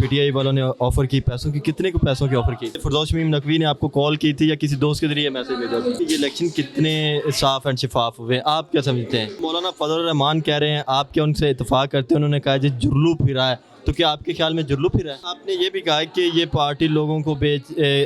PTI वालों ने offer की पैसों की, कितने को पैसों की ऑफर की? फिरदौस शमीम नकवी ने आपको कॉल की थी या किसी दोस्त के जरिए मैसेज भेजा था? ये इलेक्शन कितने साफ एंड शफाफ हुए, आप क्या समझते हैं? मौलाना फजल रहमान कह रहे हैं, आप क्या उनसे इतफाक करते हैं? उन्होंने कहा जी जुर्लू फिरा है, तो क्या आपके ख्याल में जुर्लू फिरा है? आपने ये भी कहा कि ये पार्टी लोगों को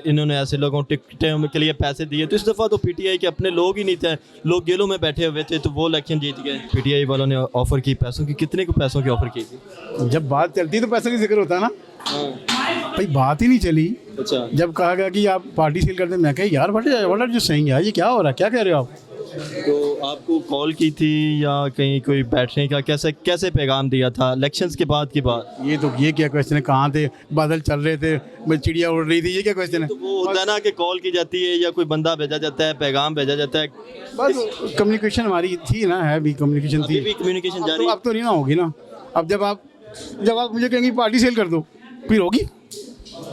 इन्होंने ऐसे लोगों टिकटें के लिए पैसे दिए, तो इस दफ़ा तो पीटीआई के अपने लोग ही नहीं थे, लोग जेलों में बैठे हुए थे, तो वो इलेक्शन जीत गए। पीटीआई वालों ने ऑफर की पैसों की, कितने को पैसों की ऑफर की थी? जब बात चलती तो पैसों की जिक्र होता है ना भाई, बात ही नहीं चली। अच्छा, जब कहा गया कि आप पार्टी सील कर दें, मैं कहा यार व्हाट आर यू सेइंग यार, ये क्या हो रहा है, क्या कह रहे हो आप? तो आपको कॉल की थी या कहीं कोई बैठने का कैसे पैगाम दिया था इलेक्शंस के बाद की बात? ये क्या क्वेश्चन है, कहाँ थे, बादल चल रहे थे, चिड़िया उड़ रही थी, ये क्या क्वेश्चन है? तो वो होता है ना कि कॉल की जाती है या कोई बंदा भेजा जाता है, पैगाम भेजा जाता है, बस कम्युनिकेशन हमारी थी ना, है भी कम्युनिकेशन अभी थी। भी कम्युनिकेशन अब जारी तो, है? अब तो नहीं ना होगी ना। अब जब आप मुझे कहेंगे पार्टी सेल कर दो, फिर होगी।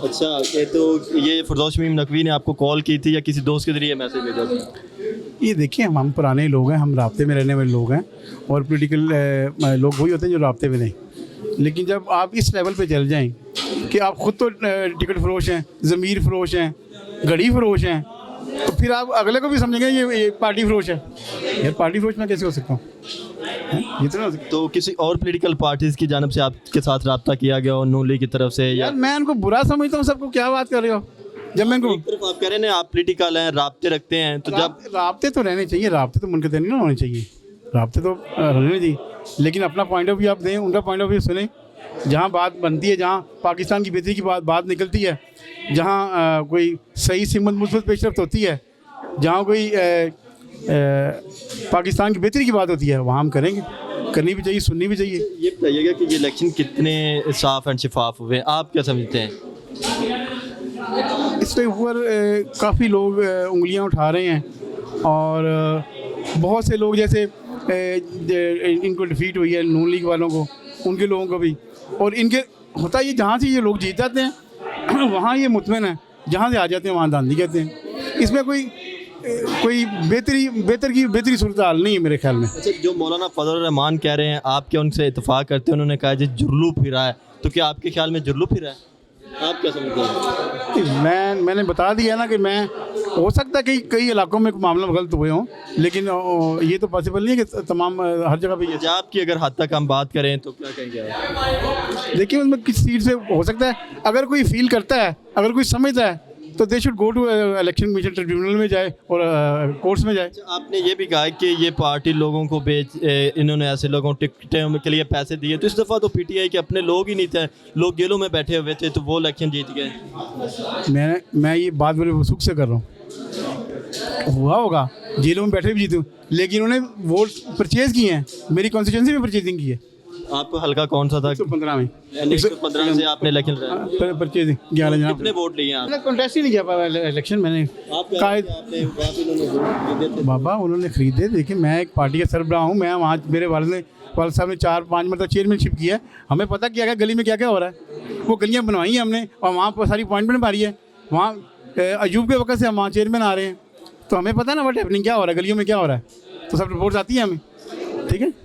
अच्छा, तो ये फिरदौस शमीम नकवी ने आपको कॉल की थी या किसी दोस्त के जरिए मैसेज भेजा था? ये देखिए, हम पुराने लोग हैं, हम राब्ते में रहने वाले लोग हैं, और पॉलिटिकल लोग वही होते हैं जो राब्ते में नहीं। लेकिन जब आप इस लेवल पे चल जाएं कि आप ख़ुद तो टिकट फरोश हैं, ज़मीर फरोश हैं, घड़ी फरोश हैं, तो फिर आप अगले को भी समझेंगे ये पार्टी फरोश है। यार पार्टी फरोश मैं कैसे हो सकता हूँ? ये तो नहीं हो सकता। तो किसी और पॉलिटिकल पार्टीज़ की जानब से आपके साथ रब्ता किया गया और नून लीग की तरफ से, या यार मैं उनको बुरा समझता हूँ सबको, क्या बात कर रहे हो? जब मैं एक तरफ आप कह रहे हैं आप पॉलिटिकल हैं, राब्ते रखते हैं, तो जब राब्ते तो रहने चाहिए, राब्ते तो मुनक़ते नहीं ना होने चाहिए, राब्ते तो रहने चाहिए, लेकिन अपना पॉइंट ऑफ व्यू आप दें, उनका पॉइंट ऑफ व्यू सुने। जहाँ बात बनती है, जहाँ पाकिस्तान की बेहतरी की बात निकलती है, जहाँ कोई सही सिमत मुस्बत पेशरफ्त होती है, जहाँ कोई पाकिस्तान की बेहतरी की बात होती है, वहाँ हम करेंगे, करनी भी चाहिए, सुननी भी चाहिए। ये बताइएगा कि ये इलेक्शन कितने साफ एंड शफाफ हुए, आप क्या समझते हैं? इसके ऊपर काफ़ी लोग उंगलियां उठा रहे हैं, और बहुत से लोग जैसे इनको डिफीट हुई है, नून लीग वालों को, उनके लोगों को भी, और इनके होता है ये जहाँ से ये लोग जीत जाते हैं वहाँ ये मुतमईन है, जहाँ से आ जाते हैं वहाँ दांधी कहते हैं। इसमें कोई बेहतरी सूरत हाल नहीं है मेरे ख्याल में। अच्छा, जो मौलाना फजल रहमान कह रहे हैं, आप क्या उनसे इतफाक करते हैं? उन्होंने कहा जी जुर्लू फिरा है, तो क्या आपके ख्याल में जुर्लू फिरा है? आप क्या समझते हैं? मैंने बता दिया ना कि मैं, हो सकता है कि कई इलाकों में मामला गलत हुए हों, लेकिन ये तो पॉसिबल नहीं है कि तमाम हर जगह पे ये। पंजाब की अगर हद तक हम बात करें तो क्या कहेंगे आप? देखिए, उसमें किस सीट से हो सकता है, अगर कोई फील करता है, अगर कोई समझता है, तो they should go to election commission tribunal में जाए और कोर्ट्स में जाए। आपने ये भी कहा कि ये पार्टी लोगों को इन्होंने ऐसे लोगों टिकटें के लिए पैसे दिए, तो इस दफ़ा तो पीटीआई के अपने लोग ही नहीं थे, लोग जेलों में बैठे हुए थे, तो वो इलेक्शन जीत गए। मैं ये बात बड़े वसूख से कर रहा हूँ, हुआ होगा, जेलों में बैठे भी जीतूँ, लेकिन उन्होंने वोट परचेज़ किए हैं, मेरी कॉन्स्टिट्यूंसी में परचेजिंग की है। आपको हल्का कौन सा था? 115 में, 115 से आपने इलेक्शन लड़ा। परचेजिंग 11 जनाब। कितने वोट लिए आप? मैंने कॉन्टेस्ट ही नहीं किया इलेक्शन, मैंने बाबा उन्होंने खरीदे। देखिए, मैं एक पार्टी का सरबराह हूँ, मैं वहाँ मेरे वालिद साहब ने 4-5 मतलब चेयरमैनशिप की है, हमें पता क्या गली में क्या क्या हो रहा है, वो गलियाँ बनवाई हैं हमने, और वहाँ पर सारी अपॉइंटमेंट मारी है, वहाँ अयूब के वक्त से हम वहाँ चेयरमैन आ रहे हैं, तो हमें पता है ना व्हाट हैपनिंग, क्या हो रहा है गलियों में, क्या हो रहा है, तो सब रिपोर्ट्स आती हैं हमें, ठीक है।